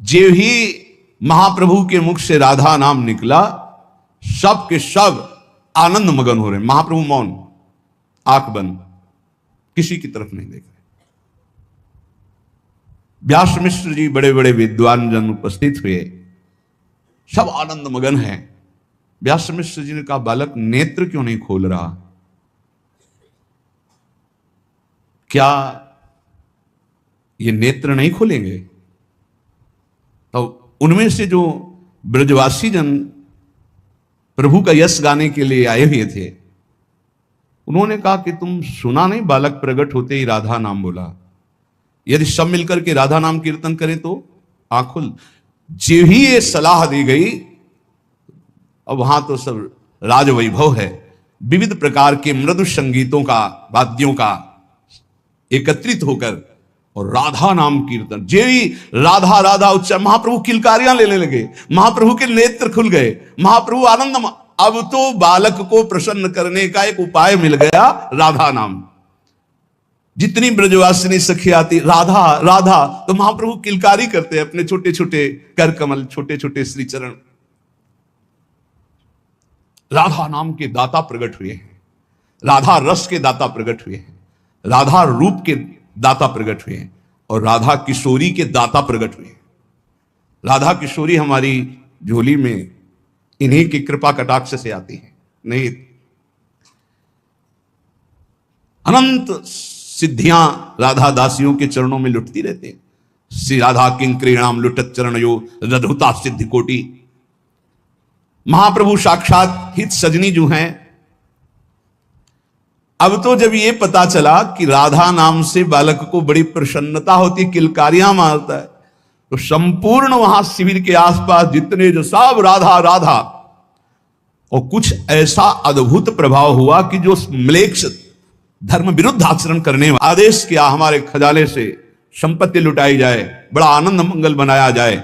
जे ही महाप्रभु के मुख से राधा नाम निकला, सब के सब आनंद मगन हो रहे। महाप्रभु मौन, आंख बंद, किसी की तरफ नहीं देख रहे। व्यास मिश्र जी बड़े बड़े विद्वान जन उपस्थित हुए, सब आनंद मगन हैं। व्यास मिश्र जी ने कहा, बालक नेत्र क्यों नहीं खोल रहा? क्या ये नेत्र नहीं खोलेंगे? तो उनमें से जो ब्रजवासी जन प्रभु का यश गाने के लिए आए हुए थे, उन्होंने कहा कि तुम सुना नहीं, बालक प्रकट होते ही राधा नाम बोला। यदि सब मिलकर के राधा नाम कीर्तन करें तो आंख खुल। जो ही ये सलाह दी गई, अब वहां तो सब राजवैभव है, विविध प्रकार के मृदु संगीतों का, वाद्यों का एकत्रित होकर और राधा नाम कीर्तन। जे ही राधा राधा उच्चार, महाप्रभु किलकारियां लेने लगे, महाप्रभु के नेत्र खुल गए, महाप्रभु आनंद। अब तो बालक को प्रसन्न करने का एक उपाय मिल गया, राधा नाम। जितनी ब्रजवासिनी सखी आती, राधा राधा, तो महाप्रभु किलकारी करते अपने छोटे छोटे कर कमल, छोटे छोटे श्री चरण। राधा नाम के दाता प्रकट हुए हैं, राधा रस के दाता प्रकट हुए हैं, राधा रूप के दाता प्रकट हुए हैं, और राधा किशोरी के दाता प्रकट हुए हैं। राधा किशोरी हमारी झोली में इन्हीं की कृपा कटाक्ष से आती है। नहीं, अनंत सिद्धियां राधा दासियों के चरणों में लुटती रहती हैं। श्री राधा किंक्रीणाम लुटत चरणयो रधुता सिद्धि कोटि। महाप्रभु साक्षात हित सजनी जो हैं। अब तो जब ये पता चला कि राधा नाम से बालक को बड़ी प्रसन्नता होती, किलकारियां मारता है, तो संपूर्ण वहां शिविर के आसपास जितने जो सब राधा राधा, और कुछ ऐसा अद्भुत प्रभाव हुआ कि जो म्लेच्छ धर्म विरुद्ध आचरण करने वाला आदेश किया, हमारे खजाने से संपत्ति लुटाई जाए, बड़ा आनंद मंगल बनाया जाए।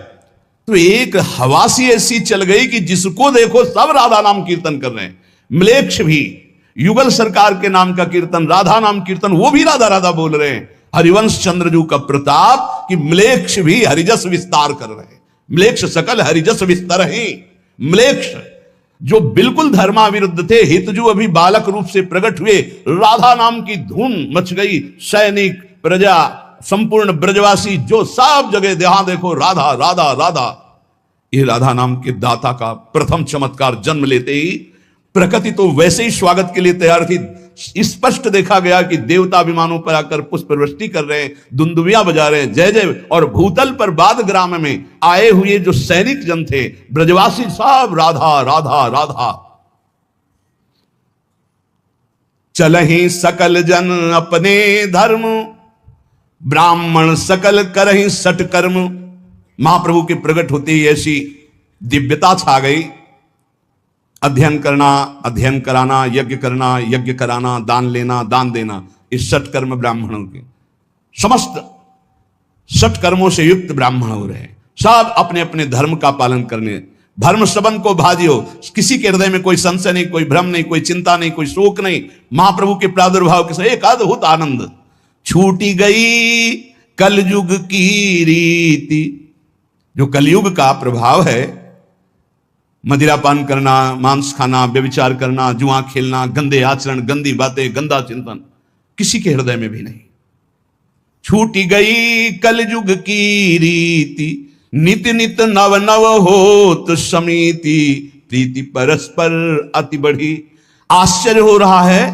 तो एक हवा सी ऐसी चल गई कि जिसको देखो सब राधा नाम कीर्तन कर रहे हैं। म्लेच्छ भी युगल सरकार के नाम का कीर्तन, राधा नाम कीर्तन, वो भी राधा राधा बोल रहे हैं। हरिवंश चंद्रजू का प्रताप कि म्लेच्छ भी हरिजस विस्तार कर रहे हैं। म्लेच्छ सकल हरिजस विस्तार ही। म्लेच्छ जो बिल्कुल धर्माविरुद्ध थे, हितजू अभी बालक रूप से प्रकट हुए, राधा नाम की धूम मच गई। सैनिक, प्रजा, संपूर्ण ब्रजवासी, जो सब जगह जहां देखो राधा राधा राधा। ये राधा नाम के दाता का प्रथम चमत्कार जन्म लेते ही प्रकृति तो वैसे ही स्वागत के लिए तैयार थी। स्पष्ट देखा गया कि देवता विमानों पर आकर पुष्प वृष्टि कर रहे हैं, दुंदुबियां बजा रहे हैं, जय जय। और भूतल पर बाद ग्राम में आए हुए जो सैनिक जन थे, ब्रजवासी, सब राधा राधा राधा। चलहि सकल जन अपने धर्म, ब्राह्मण सकल करहि सट कर्म। महाप्रभु के प्रकट होते ही ऐसी दिव्यता छा गई। अध्ययन करना, अध्ययन कराना, यज्ञ करना, यज्ञ कराना, दान लेना, दान देना, इस सट कर्म ब्राह्मणों के, समस्त सट कर्मों से युक्त ब्राह्मण हो रहे हैं। सब अपने अपने धर्म का पालन करने, धर्म सबन को भाजियो। किसी के हृदय में कोई संशय नहीं, कोई भ्रम नहीं, कोई चिंता नहीं, कोई शोक नहीं। महाप्रभु के प्रादुर्भाव के साथ एक अद्भुत आनंद। छूटी गई कलयुग की रीति, जो कलयुग का प्रभाव है, मदिरा पान करना, मांस खाना, व्यभिचार करना, जुआ खेलना, गंदे आचरण, गंदी बातें, गंदा चिंतन, किसी के हृदय में भी नहीं। छूटी गई कलयुग की रीति, नित नित नव नव होत समीति, प्रीति परस्पर अति बढ़ी। आश्चर्य हो रहा है,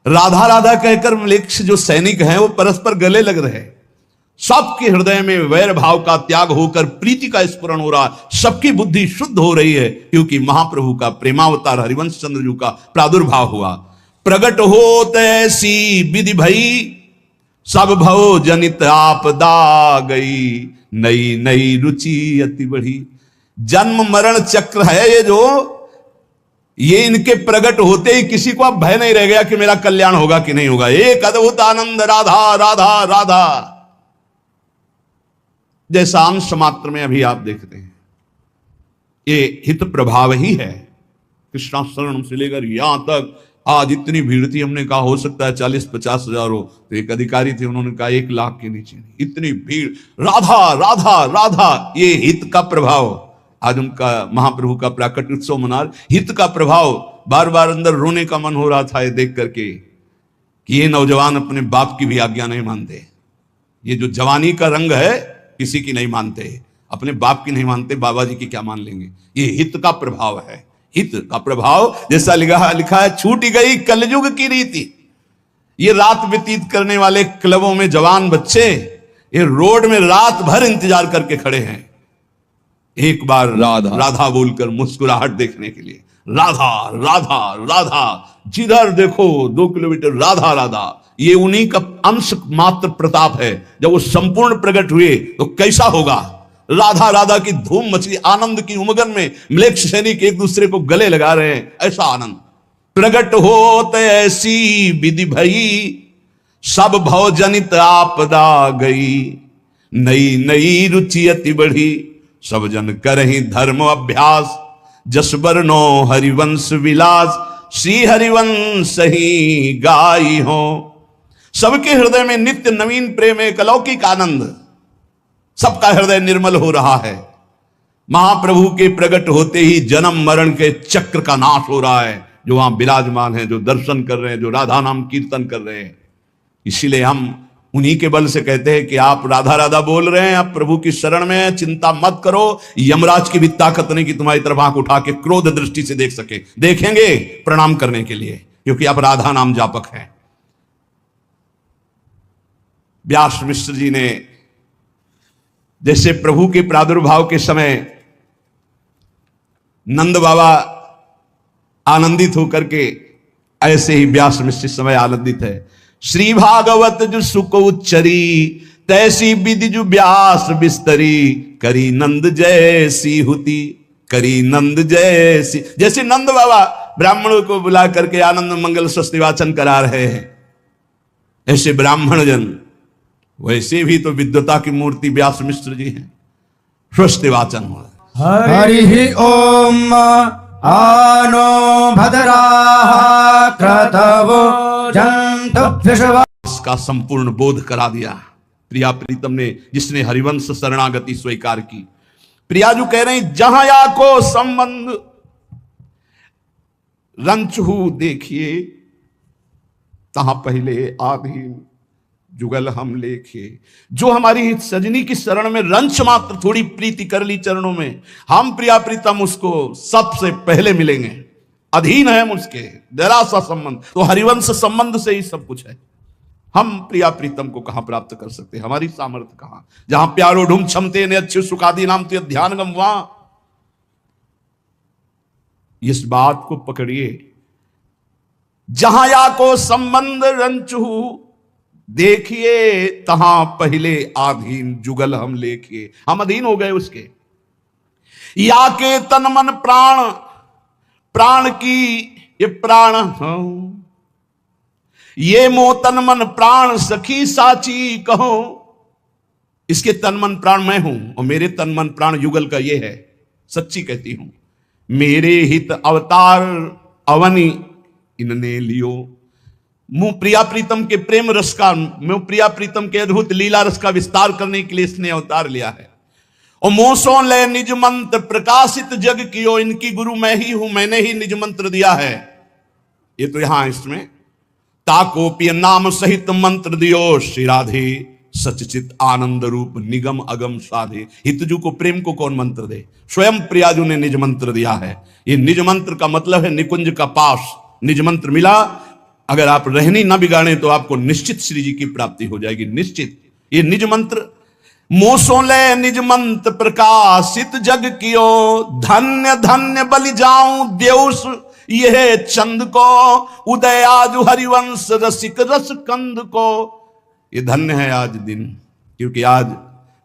राधा राधा कहकर म्लेच्छ जो सैनिक हैं वो परस्पर गले लग रहे हैं। सबके हृदय में वैर भाव का त्याग होकर प्रीति का स्फुरण हो रहा, सबकी बुद्धि शुद्ध हो रही है, क्योंकि महाप्रभु का प्रेमावतार हरिवंश चंद्रजू का प्रादुर्भाव हुआ। प्रगट होत ऐसी विधि भई, सब भव जनित आपदा गई, नई नई रुचि अति बढ़ी। जन्म मरण चक्र है ये जो, ये इनके प्रकट होते ही किसी को अब भय नहीं रह गया कि मेरा कल्याण होगा कि नहीं होगा। एक अद्भुत आनंद, राधा राधा राधा। जैसा अंश मात्र में अभी आप देखते हैं, ये हित प्रभाव ही है। कृष्णा शरणम से लेकर यहां तक आज इतनी भीड़ थी, हमने कहा हो सकता है 40-50 हजार हो, तो एक अधिकारी थे, उन्होंने कहा 1 लाख के नीचे नहीं। इतनी भीड़, राधा राधा राधा, ये हित का प्रभाव। आज उनका महाप्रभु का प्राकट उत्सव मना, हित का प्रभाव। बार बार अंदर रोने का मन हो रहा था ये देख करके कि ये नौजवान अपने बाप की भी आज्ञा नहीं मानते। ये जो जवानी का रंग है किसी की नहीं मानते, अपने बाप की नहीं मानते, बाबा जी की क्या मान लेंगे। ये हित का प्रभाव है, हित का प्रभाव। जैसा लिखा है, छूट गई कलयुग की रीति। ये रात व्यतीत करने वाले क्लबों में जवान बच्चे ये रोड में रात भर इंतजार करके खड़े हैं एक बार राधा राधा बोलकर मुस्कुराहट देखने के लिए। राधा राधा राधा, जिधर देखो 2 किलोमीटर राधा राधा। ये उन्हीं का अंश मात्र प्रताप है। जब वो संपूर्ण प्रकट हुए तो कैसा होगा। राधा राधा की धूम मचली, आनंद की उमगन में म्लेच्छ सैनिक एक दूसरे को गले लगा रहे हैं, ऐसा आनंद। प्रकट होत ऐसी विधि भई, सब भव जनित आपदा गई। नई नई रुचि अति बढ़ी, सब जन करहि धर्म अभ्यास। जस बरनो हरिवंश विलास, श्री हरिवंश ही गाई हो। सबके हृदय में नित्य नवीन प्रेम, एक अलौकिक आनंद, सबका हृदय निर्मल हो रहा है। महाप्रभु के प्रकट होते ही जन्म मरण के चक्र का नाश हो रहा है। जो वहां विराजमान है, जो दर्शन कर रहे हैं, जो राधा नाम कीर्तन कर रहे हैं। इसीलिए हम उन्हीं के बल से कहते हैं कि आप राधा राधा बोल रहे हैं, आप प्रभु की शरण में हैं, चिंता मत करो। यमराज की भी ताकत नहीं कि तुम्हारी तरफ आंख उठा के क्रोध दृष्टि से देख सके। देखेंगे प्रणाम करने के लिए, क्योंकि आप राधा नाम जापक हैं। व्यास मिश्र जी ने जैसे प्रभु के प्रादुर्भाव के समय नंद बाबा आनंदित होकर के, ऐसे ही व्यास मिश्र समय आनंदित है। श्री भागवत जो सुख उच्चरी, तैसी विधि जो व्यास बिस्तरी। करी नंद जैसी हुती, करी नंद जैसी। जैसे नंद बाबा ब्राह्मणों को बुला करके आनंद मंगल स्वस्ति वाचन करा रहे हैं, ऐसे ब्राह्मण जन, वैसे भी तो विद्वता की मूर्ति व्यास मिश्र जी हैं। स्वस्ति वाचन हो। हरि ओम आनो भद्राः क्रतवो जन्तुभ्यः। इसका संपूर्ण बोध करा दिया प्रिया प्रीतम ने, जिसने हरिवंश शरणागति स्वीकार की। प्रियाजू कह रहे हैं, जहां या को संबंध रंचहु देखिए, तहां पहले आधीन जुगल हम लेखे। जो हमारी सजनी की शरण में रंच मात्र थोड़ी प्रीति कर ली चरणों में, हम प्रिया प्रीतम उसको सबसे पहले मिलेंगे। अधीन है उसके, जरा सा संबंध, तो हरिवंश संबंध से ही सब कुछ है। हम प्रिया प्रीतम को कहां प्राप्त कर सकते, हमारी सामर्थ्य कहां। जहां प्यारो ढूंढ क्षमते ने अच्छे सुखादी नाम तो ध्यान गम, वहां इस बात को पकड़िए। जहां या को संबंध रंचहु देखिए, तहां पहले आधीन जुगल हम लेखिए। हम अधीन हो गए उसके। या के तन मन प्राण, प्राण की ये प्राण हूं, ये मो तन मन प्राण सखी साची कहो। इसके तन मन प्राण मैं हूं, और मेरे तन मन प्राण युगल का ये है। सच्ची कहती हूं, मेरे हित अवतार अवनी इनने लियो। मुंह प्रिया प्रीतम के प्रेम रस का, मुंह प्रिया प्रीतम के अद्भुत लीला रस का विस्तार करने के लिए इसने अवतार लिया है। और मोसो ले निज मंत्र प्रकाशित जग कियो, इनकी गुरु मैं ही हूं, मैंने ही निज मंत्र दिया है। ये तो यहां इसमें ताकोप्य नाम सहित मंत्र दियो, श्री राधे सचचित आनंद रूप निगम अगम साधे। हितजू को प्रेम को कौन मंत्र दे, स्वयं प्रियाजू ने निज मंत्र दिया है। ये निज मंत्र का मतलब है निकुंज का पास। निज मंत्र मिला, अगर आप रहनी ना बिगाड़े तो आपको निश्चित श्री जी की प्राप्ति हो जाएगी, निश्चित। ये निज मंत्र मोसो ले निज मंत्र प्रकाशित जग कियो, धन्य धन्य बलि जाऊं देउस यह चंद को, उदय आज हरिवंश रसिक रस कंद को। ये धन्य है आज दिन, क्योंकि आज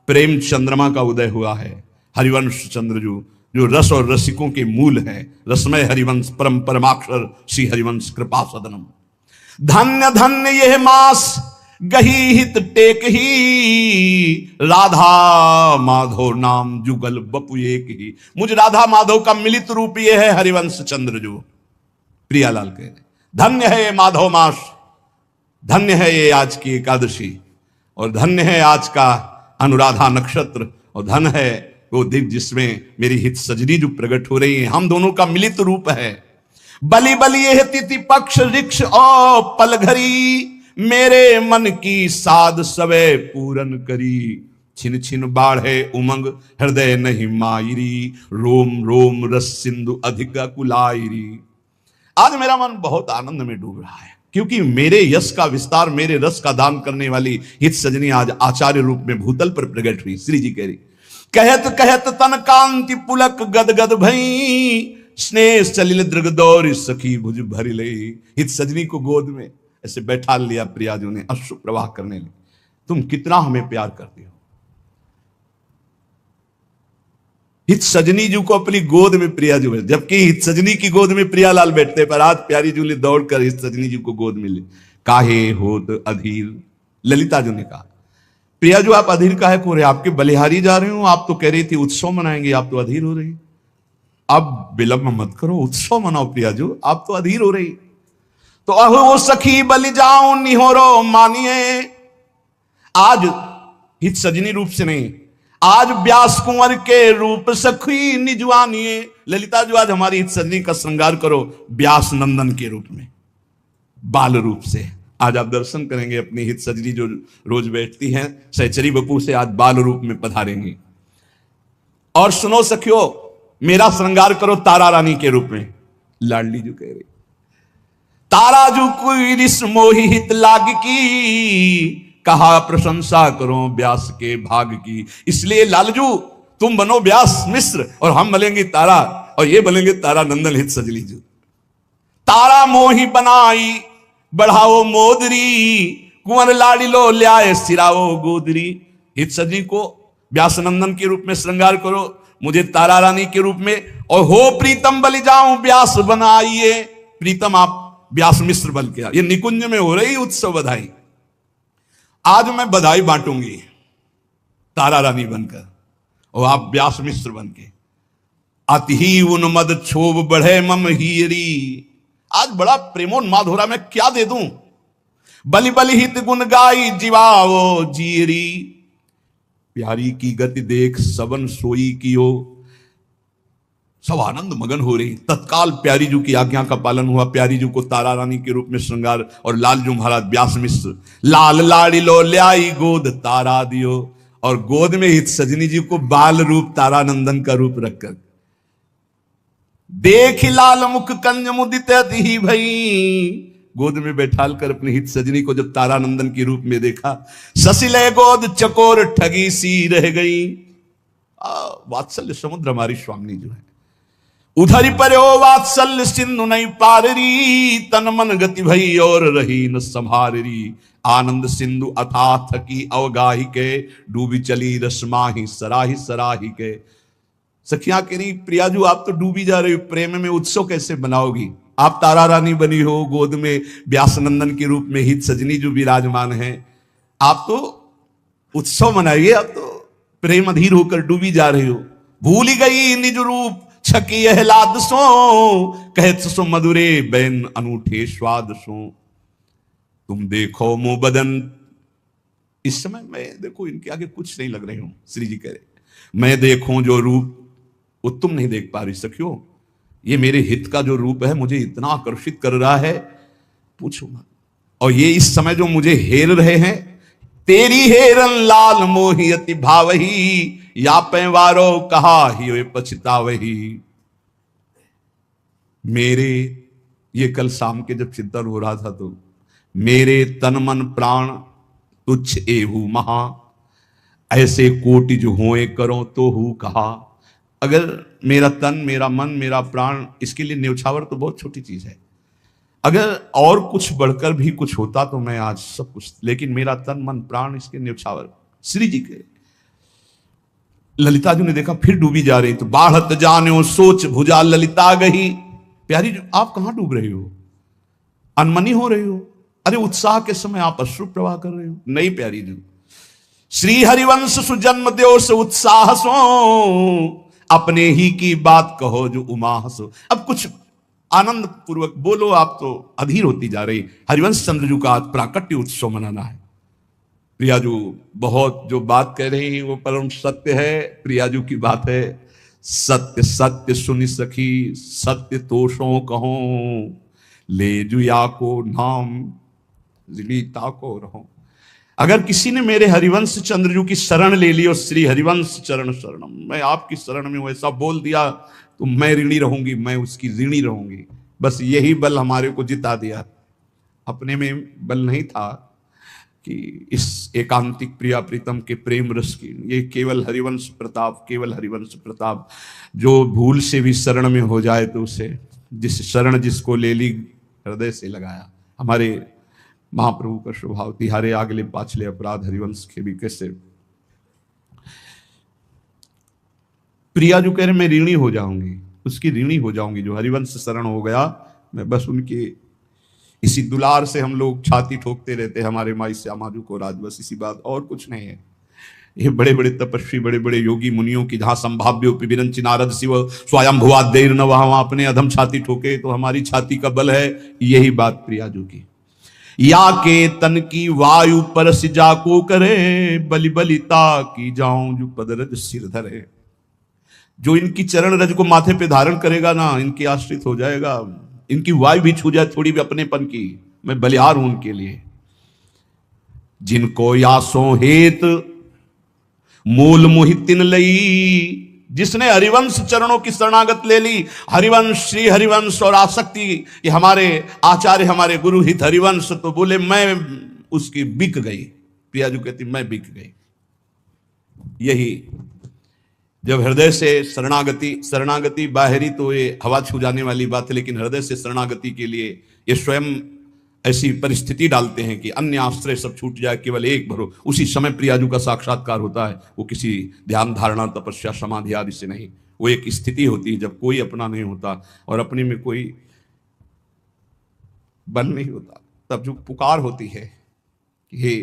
प्रेम चंद्रमा का उदय हुआ है। हरिवंश चंद्रजू जो रस और रसिकों के मूल है, रसमय हरिवंश परम परमाक्षर श्री हरिवंश कृपा सदनम। धन्य धन्य यह मास गही हित टेक ही, राधा माधव नाम जुगल बपु एक ही। मुझ राधा माधव का मिलित रूप यह है हरिवंश चंद्र। जो प्रियालाल कह रहे, धन्य है ये माधव मास, धन्य है ये आज की एकादशी, और धन्य है आज का अनुराधा नक्षत्र, और धन है वो दिन जिसमें मेरी हित सजनी जो प्रकट हो रही है। हम दोनों का मिलित रूप है। बलि बलि यह तिथि पक्ष ऋक्ष और पलघरी, मेरे मन की साध सवे पूरन करी। छिन छिन बाढ़े उमंग हृदय नहीं मायरी, रोम रोम रस सिंधु अधिक कुलायरी। आज मेरा मन बहुत आनंद में डूब रहा है, क्योंकि मेरे यश का विस्तार, मेरे रस का दान करने वाली हित सजनी आज आचार्य रूप में भूतल पर प्रकट हुई। श्री जी कह रही, कहत कहत तन कांति पुलक गदगद भई, स्नेह सलिल दृग दौर सखी भुज भरी लई। हित सजनी को गोद में ऐसे बैठा लिया प्रियाजू ने, अश्रु प्रवाह करने लगे। तुम कितना हमें प्यार करते हो। हित सजनी जी को अपनी गोद में प्रियाजू है, जबकि हित सजनी की गोद में प्रियालाल बैठते, पर आज प्यारी जू ने दौड़कर हित सजनी जी को गोद में ले। काहे होत अधीर, ललिता जी ने कहा, प्रियाजू आप अधीर काहे को रहे, आपके बलिहारी जा रहे हो, आप तो कह रही थी उत्सव मनाएंगे, आप तो अधीर हो रही। अब विलंब मत करो, उत्सव मनाओ प्रियाजू, आप तो अधीर हो रही। तो अहो सखी बलि जाऊं निहोरो मानिए, आज हित सजनी रूप से नहीं, आज व्यास कुंवर के रूप सखी निजवानिए। ललिता जो आज हमारी हित सजनी का श्रृंगार करो व्यास नंदन के रूप में, बाल रूप से। आज आप दर्शन करेंगे अपनी हित सजनी जो रोज बैठती हैं सहचरी बपू से, आज बाल रूप में पधारेंगी। और सुनो सखियो, मेरा श्रृंगार करो तारा रानी के रूप में। लाडली जो कह रही, तारा जो कोई रिस मोहि हित लाग की, कहा प्रशंसा करो व्यास के भाग की। इसलिए लालजू तुम बनो व्यास मिश्र और हम बनेंगे तारा, और ये बनेंगे तारा नंदन हित सजली जू। तारा मोहि बनाई बढ़ाओ मोदरी, कुंवर लाडिलो ल्याए सिराओ गोदरी। हित सजनी को व्यास नंदन के रूप में श्रृंगार करो, मुझे तारा रानी के रूप में, और हो प्रीतम बलि जाऊं व्यास बनाइए। प्रीतम आप व्यास मिश्र बन के, ये निकुंज में हो रही उत्सव बधाई। आज मैं बधाई बांटूंगी तारा रानी बनकर, और आप व्यास मिश्र बन के। अति उन्मद क्षोभ बढ़े मम हीरी, आज बड़ा प्रेमोन्माद हो रहा, मैं क्या दे दूं। बलि बलि हित गुण गाई जीवाओ जीरी, प्यारी की गति देख सबन सोई कियो। सब आनंद मगन हो रही। तत्काल प्यारी जू की आज्ञा का पालन हुआ, प्यारी जू को तारा रानी के रूप में श्रृंगार, और लालजू महाराज व्यास मिश्र। लाल लाडिलो ल्याई गोद तारा दियो, और गोद में हित सजनी जी को बाल रूप तारा नंदन का रूप रखकर, देख लाल मुख कंज मुदित ही भई। गोद में बैठाल कर अपनी हित सजनी को जब तारा नंदन के रूप में देखा, ससिले गोद चकोर ठगी सी रह गई। वात्सल्य समुद्र हमारी स्वामी जो है, उधर पर हो वात्सल्य सिंधु नहीं पाररी, तन मन गति भई और रही न संभाररी। आनंद सिंधु अथा थकी अवगाही के, डूबी चली रसमाही सराही सराही के। सखियां कह रही, प्रियाजू आप तो डूबी जा रही हो, प्रेम में उत्सव कैसे बनाओगी। आप तारा रानी बनी हो, गोद में व्यास नंदन के रूप में हित सजनी जो विराजमान है, आप तो उत्सव मनाइए, आप तो प्रेम अधीर होकर डूबी जा रही हो। भूल गई निज रूप छकी अहलाद सो, कहत सो मधुरे बैन अनूठे स्वाद सो। तुम देखो मुंह बदन, इस समय मैं देखो इनके आगे कुछ नहीं लग रही हूं। श्री जी कह रहे, मैं देखूं जो रूप वो तुम नहीं देख पा रही सखियो। ये मेरे हित का जो रूप है मुझे इतना आकर्षित कर रहा है, पूछो मत। और ये इस समय जो मुझे हेर रहे हैं, तेरी हेरन लाल मोहि अति भावही, या पैवारो कहा ही पछतावही। मेरे, ये कल शाम के जब चिंतन हो रहा था, तो मेरे तन मन प्राण तुच्छ एहू महा, ऐसे कोटि जो होए करो तो हूं कहा। अगर मेरा तन, मेरा मन, मेरा प्राण, इसके लिए न्यौछावर तो बहुत छोटी चीज है। अगर और कुछ बढ़कर भी कुछ होता तो मैं आज सब कुछ, लेकिन मेरा तन मन प्राण इसके न्यौछावर। श्री जी के ललिता जी ने देखा फिर डूबी जा रही, तो बाढ़त जाने सोच भुजा ललिता गही। प्यारी जी आप कहां डूब रही हो, अनमनी हो रही हो। अरे उत्साह के समय आप अश्रु प्रवाह कर रहे हो। नहीं प्यारी जी, श्री हरिवंश सुजन्म देव से उत्साह सो, अपने ही की बात कहो जो उमा हसो। अब कुछ आनंद पूर्वक बोलो, आप तो अधीर होती जा रही। हरिवंश चंद्र जी का आज प्राकट्य उत्सव मनाना है। प्रियाजू बहुत जो बात कह रही है वो परम सत्य है। प्रियाजू की बात है, सत्य सत्य सुनि सखी, सत्य तोषों कहो, ले जुया को नाम जिलीता को रहो। अगर किसी ने मेरे हरिवंश चंद्रजू की शरण ले ली और श्री हरिवंश चरण शरणम, मैं आपकी शरण में वैसा बोल दिया तो मैं ऋणी रहूंगी, मैं उसकी ऋणी रहूंगी। बस यही बल हमारे को जिता दिया। अपने में बल नहीं था कि इस एकांतिक प्रिया प्रीतम के प्रेम रस की, ये केवल हरिवंश प्रताप, केवल हरिवंश प्रताप। जो भूल से भी शरण में हो जाए तो उसे, जिस शरण जिसको ले ली हृदय से लगाया। हमारे महाप्रभु का स्वभाव, तिहारे आगले पाछले अपराध हरिवंश के भी कैसे। प्रिया जो कह रहे मैं ऋणी हो जाऊंगी, उसकी ऋणी हो जाऊंगी। जो हरिवंश शरण हो गया, मैं बस उनके इसी दुलार से हम लोग छाती ठोकते रहते हैं हमारे माई श्यामाजू को राज, बस इसी बात, और कुछ नहीं है। ये बड़े बड़े तपस्वी, बड़े बड़े योगी मुनियों की जहां संभाव्य विरंचि नारद शिव स्वयं भुआ देर न वहां अपने अधम छाती ठोके, तो हमारी छाती का बल है। यही बात प्रियाजू की। या के तन की वायु परस जाको करे, बलि बलिता की जाऊं जो पदरज सिर धरे। जो इनकी चरण रज को माथे पे धारण करेगा ना, इनके आश्रित हो जाएगा। इनकी वायु भी छू जाए थोड़ी भी अपनेपन की, मैं बलिहार हूं उनके लिए। जिनको यासों हेत मूल मोहितिन लई, जिसने हरिवंश चरणों की शरणागत ले ली, हरिवंश, श्री हरिवंश और आसक्ति, ये हमारे आचार्य, हमारे गुरु हित हरिवंश, तो बोले मैं उसकी बिक गई। प्रियाजू कहती मैं बिक गई। यही जब हृदय से शरणागति बाहरी तो ये हवा छू जाने वाली बात है, लेकिन हृदय से शरणागति के लिए ये स्वयं ऐसी परिस्थिति डालते हैं कि अन्य आश्रय सब छूट जाए, केवल एक भरो। उसी समय प्रियाजू का साक्षात्कार होता है। वो किसी ध्यान धारणा तपस्या समाधि आदि से नहीं, वो एक स्थिति होती है जब कोई अपना नहीं होता और अपने में कोई बल नहीं होता, तब जो पुकार होती है कि हे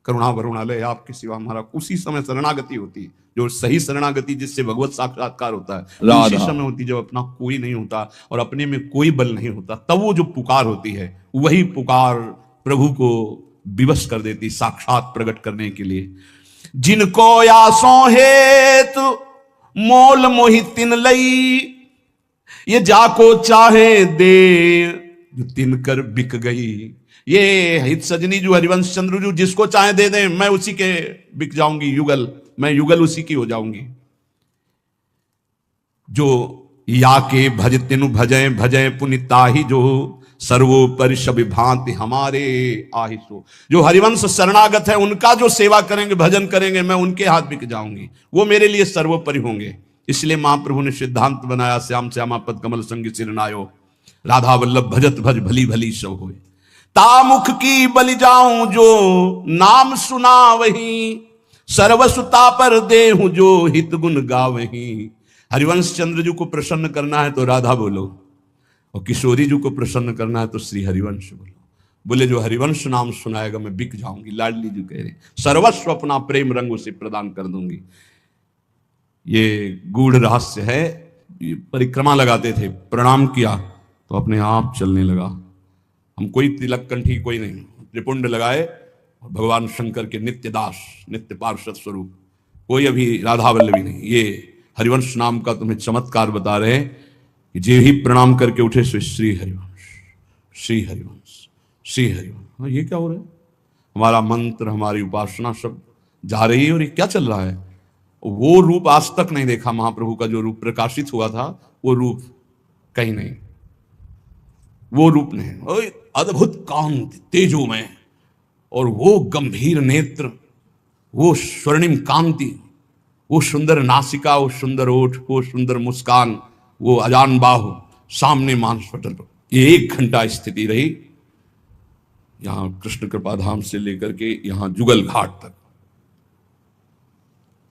करुणा वरुणालय आपके सिवा हमारा, उसी समय शरणागति होती है। जो सही शरणागति जिससे भगवत साक्षात्कार होता है, उसी समय होती जब अपना कोई नहीं होता और अपने में कोई बल नहीं होता, तब वो जो पुकार होती है, वही पुकार प्रभु को विवश कर देती साक्षात प्रकट करने के लिए। जिनको यासों हेत मोल मोहितिन लई, ये जाको चाहे दे जो तिनकर बिक गई। ये हित सजनी जो हरिवंश चंद्र जो जिसको चाहे दे दें, मैं उसी के बिक जाऊंगी, युगल, मैं युगल उसी की हो जाऊंगी। जो या के भज तिनु भजय भजय पुनिताहि, जो सर्वोपरि सब भांति हमारे आहिसो। जो हरिवंश शरणागत है उनका जो सेवा करेंगे, भजन करेंगे, मैं उनके हाथ बिक जाऊंगी, वो मेरे लिए सर्वोपरि होंगे। इसलिए महाप्रभु ने सिद्धांत बनाया, श्याम श्यामा पद कमल संग सिरनायो, राधा वल्लभ भजत भज भली भली सब होए। तामुख की बलि जाऊं जो नाम सुना वही, सर्वसुता पर देहूं जो हित गुण गावही। हरिवंश चंद्र जी को प्रसन्न करना है तो राधा बोलो, और किशोरी जी को प्रसन्न करना है तो श्री हरिवंश बोलो। बोले जो हरिवंश नाम सुनाएगा मैं बिक जाऊंगी। लाडली जी कह रहे सर्वस्व अपना प्रेम रंग उसे प्रदान कर दूंगी। ये गूढ़ रहस्य है। ये परिक्रमा लगाते थे, प्रणाम किया तो अपने आप चलने लगा। हम कोई तिलक कंठी कोई नहीं, त्रिपुंड लगाए और भगवान शंकर के नित्य दास, नित्य पार्षद स्वरूप, कोई अभी राधा वल्लभी नहीं। ये हरिवंश नाम का तुम्हें चमत्कार बता रहे हैं कि जे ही प्रणाम करके उठे सो श्री हरिवंश, श्री हरिवंश, श्री हरिवंश। ये क्या हो रहा है? हमारा मंत्र, हमारी उपासना सब जा रही है और ये क्या चल रहा है? वो रूप आज तक नहीं देखा महाप्रभु का। जो रूप प्रकाशित हुआ था वो रूप कहीं नहीं, वो रूप नहीं। अद्भुत कांति तेजोमय, और वो गंभीर नेत्र, वो स्वर्णिम कांति, वो सुंदर नासिका, वो सुंदर ओठ, वो सुंदर मुस्कान, वो अजान बाहु, सामने मांस पटल। ये 1 घंटा स्थिति रही यहां कृष्ण कृपा धाम से लेकर के यहां जुगल घाट तक।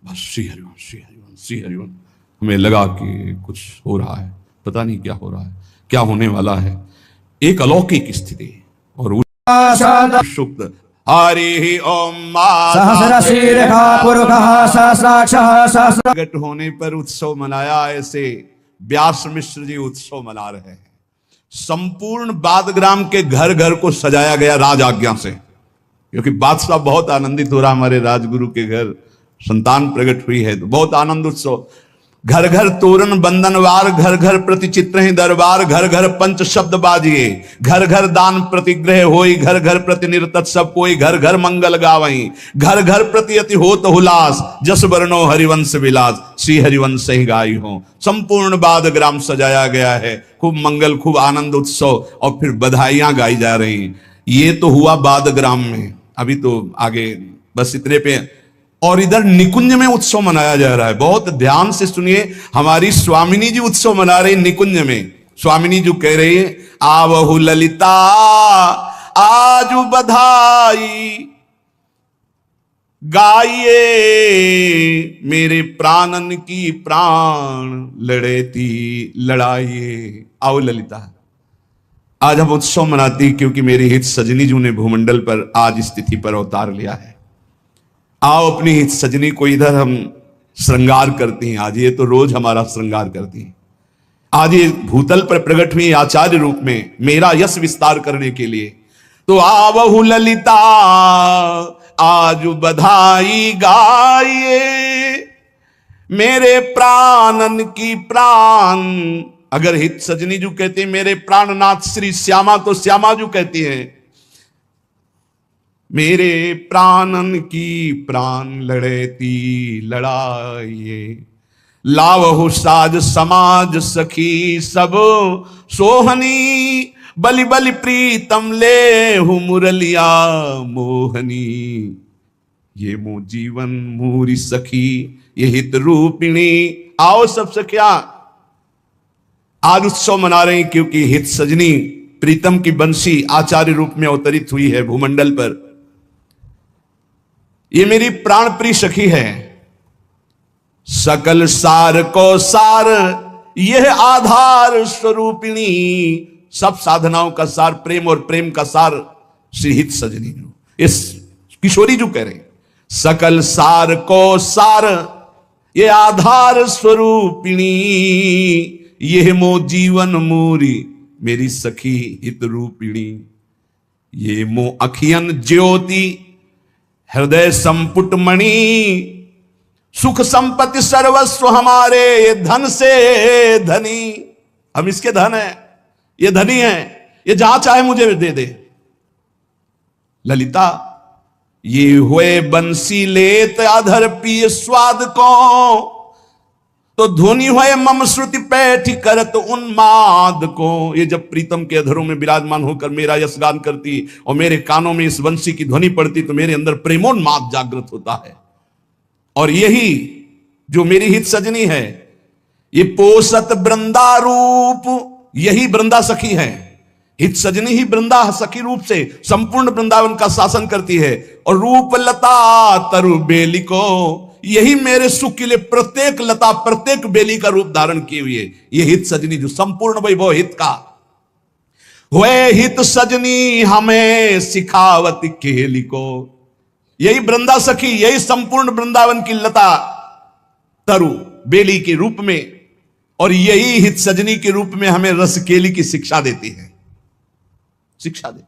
बस श्री हरिवंश, श्री हरिवंश, श्री हरिवंश। हमें लगा कि कुछ हो रहा है, पता नहीं क्या हो रहा है, क्या होने वाला है। एक अलौकिक स्थिति। और शुक्त हरि ओम प्रकट होने पर उत्सव मनाया। ऐसे व्यास मिश्र जी उत्सव मना रहे हैं। संपूर्ण बादग्राम के घर घर को सजाया गया राज आज्ञा से, क्योंकि बादशाह बहुत आनंदित हो रहा, हमारे राजगुरु के घर संतान प्रकट हुई है, तो बहुत आनंद उत्सव। घर घर तोरण बंधनवार, घर घर प्रति चित्र ही दरबार, घर घर पंच शब्द बाजिए, घर घर दान प्रतिग्रह होई, घर घर प्रति निरतत सब कोई, घर घर मंगल गावई, घर घर प्रति अति होत हुलास, जस वर्णो हरिवंश विलास, श्री हरिवंश ही गाई हो। संपूर्ण बादग्राम सजाया गया है, खूब मंगल, खूब आनंद उत्सव, और फिर बधाइयां गाई जा रही। ये तो हुआ बादग्राम में, अभी तो आगे बस इतने पे। और इधर निकुंज में उत्सव मनाया जा रहा है, बहुत ध्यान से सुनिए। हमारी स्वामिनी जी उत्सव मना रही निकुंज में। स्वामिनी जी कह रही है, आवहु ललिता आजु बधाई, गाइए मेरे प्राणन की प्राण लड़े थी लड़ाइए। आओ ललिता, आज हम उत्सव मनाती क्योंकि मेरी हित सजनी जी ने भूमंडल पर आज स्थिति पर अवतार लिया है। आओ अपनी हित सजनी को इधर हम श्रृंगार करती हैं। आज ये तो रोज हमारा श्रृंगार करती हैं, आज ये भूतल पर प्रकट हुई आचार्य रूप में मेरा यश विस्तार करने के लिए। तो आवहु ललिता आज बधाई गाइए मेरे प्राणन की प्राण। अगर हित सजनी जू कहते हैं मेरे प्राणनाथ श्री श्यामा, तो श्यामा जू कहती है मेरे प्राणन की प्राण लड़ेती लड़ाइए। लावहु साज समाज सखी सब सोहनी, बलि बलि प्रीतम ले हु मुरलिया मोहनी। ये मो जीवन मूरी सखी ये हित रूपिणी। आओ सब सखिया, आज उत्सव मना रहे हैं क्योंकि हित सजनी प्रीतम की बंसी आचार्य रूप में अवतरित हुई है भूमंडल पर। ये मेरी प्राण प्रिय सखी है। सकल सार को सार यह आधार स्वरूपिणी। सब साधनाओं का सार प्रेम, और प्रेम का सार श्री हित सजनी जो इस किशोरी जो कह रहे, सकल सार को सार ये आधार स्वरूपिणी। यह मो जीवन मोरी मेरी सखी हित रूपिणी। ये मो अखियन ज्योति हृदय संपुट मणि। सुख संपत्ति सर्वस्व हमारे ये धन से धनी। हम इसके धन है, ये धनी है, ये जहां चाहे मुझे दे दे। ललिता ये हुए बंसी लेत अधर पिय स्वाद को, तो ध्वनि हुए मम श्रुति पैठ करत उन्माद को। ये जब प्रीतम के अधरों में विराजमान होकर मेरा यश गान करती और मेरे कानों में इस वंशी की ध्वनि पड़ती, तो मेरे अंदर प्रेमोन्माद जागृत होता है। और यही जो मेरी हित सजनी है, ये पोषत वृंदा रूप, यही वृंदा सखी है। हित सजनी ही वृंदा सखी रूप से संपूर्ण वृंदावन का शासन करती है। और रूप लता तरु बेली को, यही मेरे सुख के लिए प्रत्येक लता प्रत्येक बेली का रूप धारण किए हुए ये हित सजनी जो संपूर्ण वैभव हित का। हुए हित सजनी हमें सिखावत केली को। यही वृंदा सखी, यही संपूर्ण वृंदावन की लता तरु बेली के रूप में, और यही हित सजनी के रूप में हमें रस केली की शिक्षा देती है, शिक्षा देती है।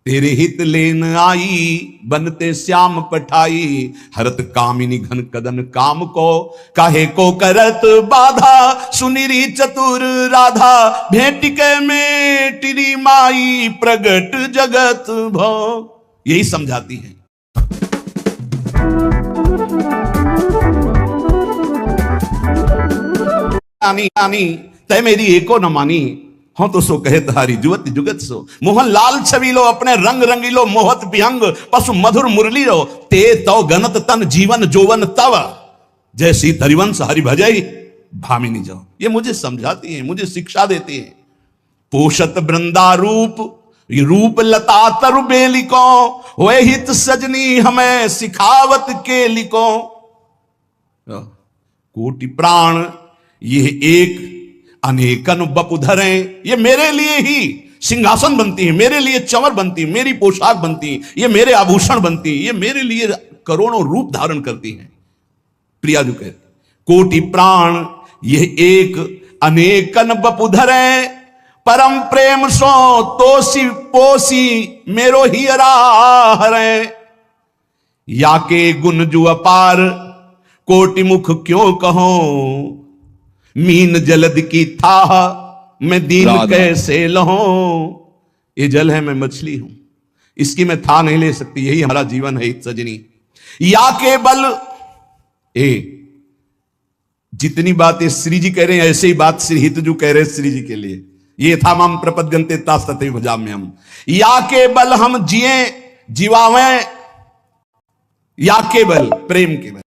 तेरे हित लेन आई बनते श्याम पठाई, हरत कामिनी घन कदन काम को। काहे को करत बाधा सुनिरी चतुर राधा, भेंट के में टिरी माई प्रगट जगत भो। यही समझाती है। आनी तय मेरी एको न मानी, हाँ तो सो कहे तारी जुगत जुगत सो। मोहन लाल छबीलो अपने रंग रंगीलो, मोहत विहंग पशु मधुर मुरली रो। ते तो गणत तन जीवन जोवन तव, जैसी हरिवंश हरि भजई भामिनी जाओ। ये मुझे समझाती है, मुझे शिक्षा देती है। पोषत वृंदा रूप, ये रूप लता तरु बेली को। वे हित सजनी हमें सिखावत के लिको। कोटि प्राण ये एक अनेकन बपु धरें, ये मेरे लिए ही सिंहासन बनती है, मेरे लिए चंवर बनती है, मेरी पोशाक बनती है, ये मेरे आभूषण बनती है, ये मेरे लिए करोड़ों रूप धारण करती हैं। प्रिया जो कहती कोटि प्राण ये एक अनेकन बपुधरे परम प्रेम सो तोसी पोसी मेरो ही हरे। या के गुण जु अपार कोटि मुख क्यों कहो, मीन जलद की था मैं दीन कैसे लहो। ये जल है, मैं मछली हूं, इसकी मैं था नहीं ले सकती, यही हमारा जीवन है सजनी। या के बल जितनी बातें श्री जी कह रहे हैं ऐसे ही बात श्री हितजू कह रहे हैं श्री जी के लिए। ये था मम प्रपद्यन्ते तास्तते भजाम्यहम्। या के बल हम जिए जीवावें, या के बल प्रेम के बल।